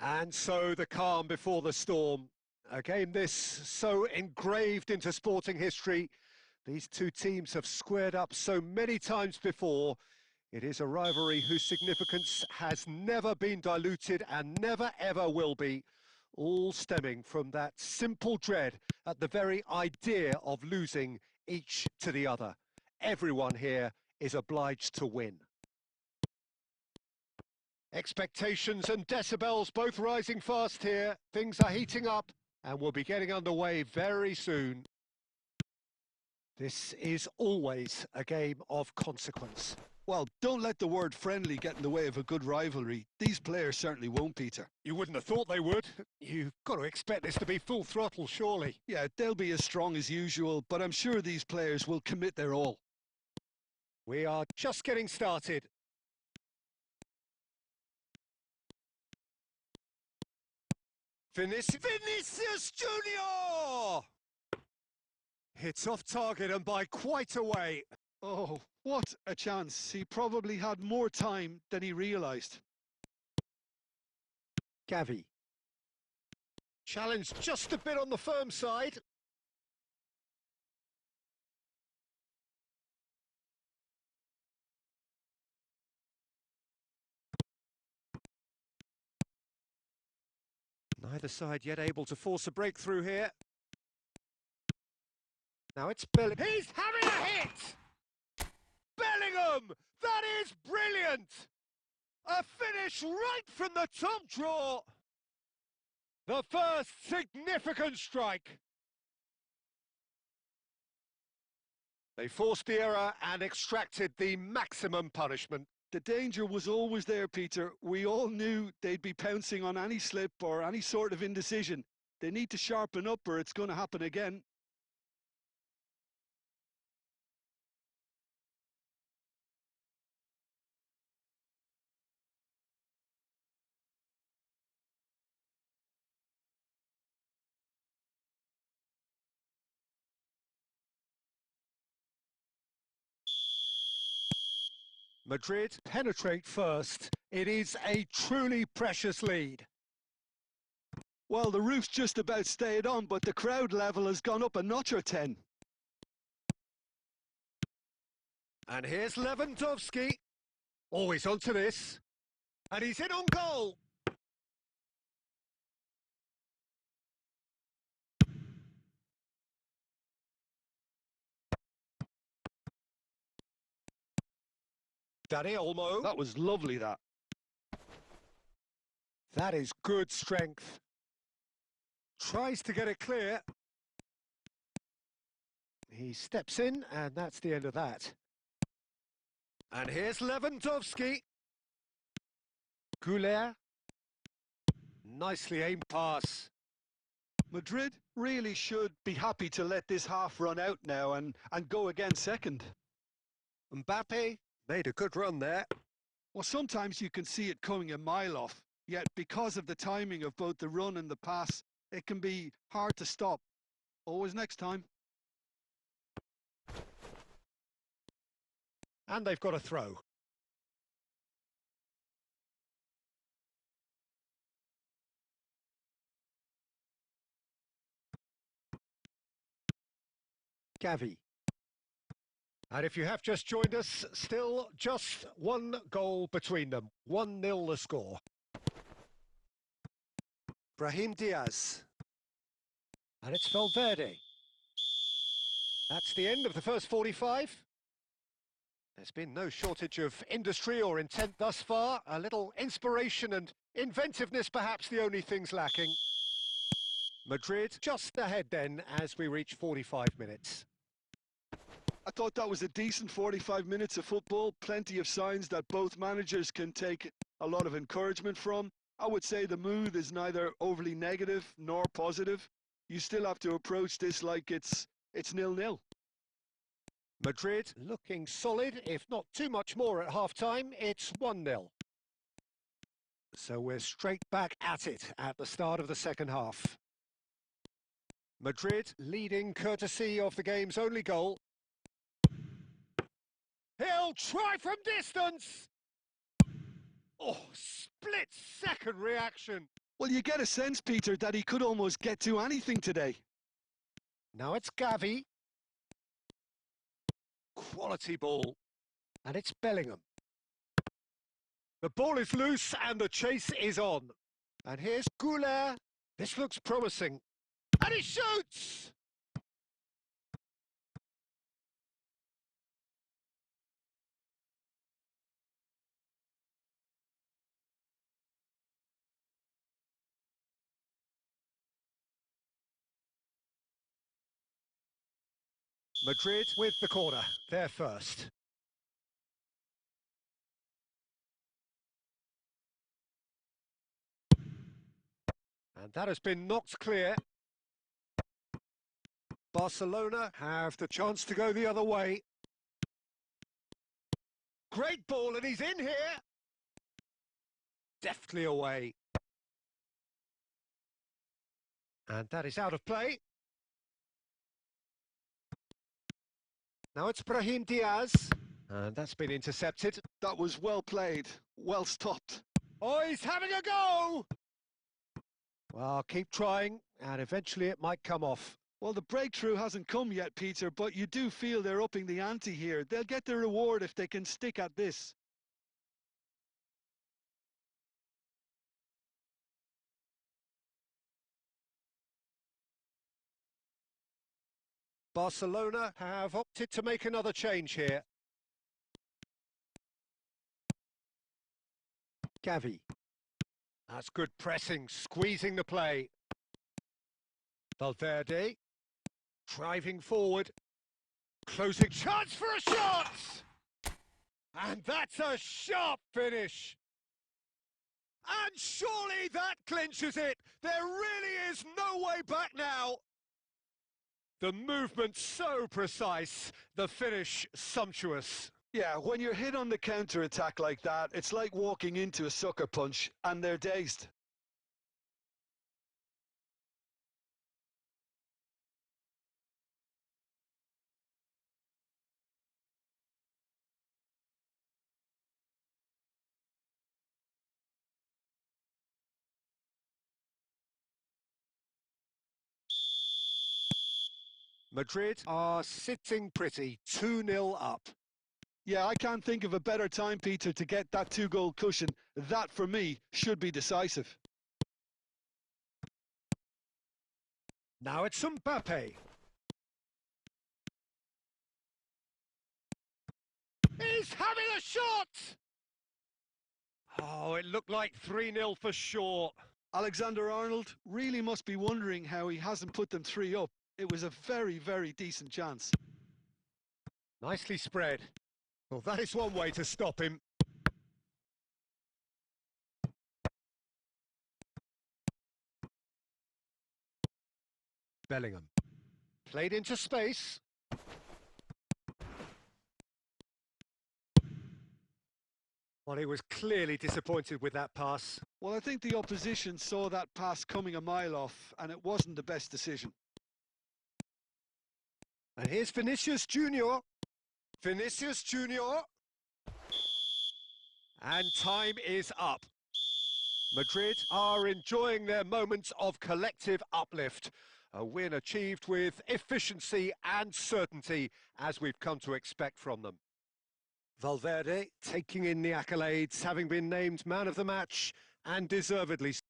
And so the calm before the storm. A game this so engraved into sporting history. These two teams have squared up so many times before. It is a rivalry whose significance has never been diluted and never ever will be. All stemming from that simple dread at the very idea of losing each to the other. Everyone here is obliged to win. Expectations and decibels both rising fast here. Things are heating up and we'll be getting underway very soon. This is always a game of consequence. Well, don't let the word friendly get in the way of a good rivalry. These players certainly won't, Peter. You wouldn't have thought they would. You've got to expect this to be full throttle, surely. Yeah, they'll be as strong as usual, but I'm sure these players will commit their all. We are just getting started. Vinicius Junior! Hits off target and by quite a way. Oh, what a chance. He probably had more time than he realised. Gavi. Challenge just a bit on the firm side. Neither side yet able to force a breakthrough here. Now it's Bellingham. He's having a hit! Bellingham! That is brilliant! A finish right from the top draw! The first significant strike. They forced the error and extracted the maximum punishment. The danger was always there, Peter. We all knew they'd be pouncing on any slip or any sort of indecision. They need to sharpen up or it's going to happen again. Madrid penetrate first. It is a truly precious lead. Well, the roof's just about stayed on, but the crowd level has gone up a notch or 10. And here's Lewandowski. Always onto this. And he's in on goal. Danny Olmo. That was lovely, that. That is good strength. Tries to get it clear. He steps in, and that's the end of that. And here's Lewandowski. Goulet. Nicely aimed pass. Madrid really should be happy to let this half run out now and go again second. Mbappe made a good run there. Well, sometimes you can see it coming a mile off, yet because of the timing of both the run and the pass, it can be hard to stop. Always next time. And they've got a throw. Gavi. And if you have just joined us, still just one goal between them. 1-0 the score. Brahim Diaz. And it's Valverde. That's the end of the first 45. There's been no shortage of industry or intent thus far. A little inspiration and inventiveness, perhaps the only things lacking. Madrid just ahead then as we reach 45 minutes. I thought that was a decent 45 minutes of football. Plenty of signs that both managers can take a lot of encouragement from. I would say the mood is neither overly negative nor positive. You still have to approach this like it's 0-0. Madrid looking solid, if not too much more at half-time. It's 1-0. So we're straight back at it at the start of the second half. Madrid leading courtesy of the game's only goal. He'll try from distance! Oh, split-second reaction. Well, you get a sense, Peter, that he could almost get to anything today. Now it's Gavi. Quality ball. And it's Bellingham. The ball is loose and the chase is on. And here's Goulet. This looks promising. And he shoots! Madrid with the corner. They're first. And that has been knocked clear. Barcelona have the chance to go the other way. Great ball, and he's in here. Deftly away. And that is out of play. Now it's Brahim Diaz. And that's been intercepted. That was well played, well stopped. Oh, he's having a go! Well, keep trying, and eventually it might come off. Well, the breakthrough hasn't come yet, Peter, but you do feel they're upping the ante here. They'll get their reward if they can stick at this. Barcelona have opted to make another change here. Gavi. That's good pressing, squeezing the play. Valverde. Driving forward. Closing chance for a shot! And that's a sharp finish. And surely that clinches it. There really is no way back now. The movement so precise, the finish sumptuous. Yeah, when you're hit on the counter-attack like that, it's like walking into a sucker punch, and they're dazed. Madrid are sitting pretty, 2-0 up. Yeah, I can't think of a better time, Peter, to get that two-goal cushion. That, for me, should be decisive. Now it's Mbappe. He's having a shot! Oh, it looked like 3-0 for sure. Alexander-Arnold really must be wondering how he hasn't put them 3 up. It was a very, very decent chance. Nicely spread. Well, that is one way to stop him. Bellingham. Played into space. Well, he was clearly disappointed with that pass. Well, I think the opposition saw that pass coming a mile off, and it wasn't the best decision. And here's Vinicius Junior. Vinicius Junior. And time is up. Madrid are enjoying their moments of collective uplift. A win achieved with efficiency and certainty, as we've come to expect from them. Valverde taking in the accolades, having been named man of the match, and deservedly so.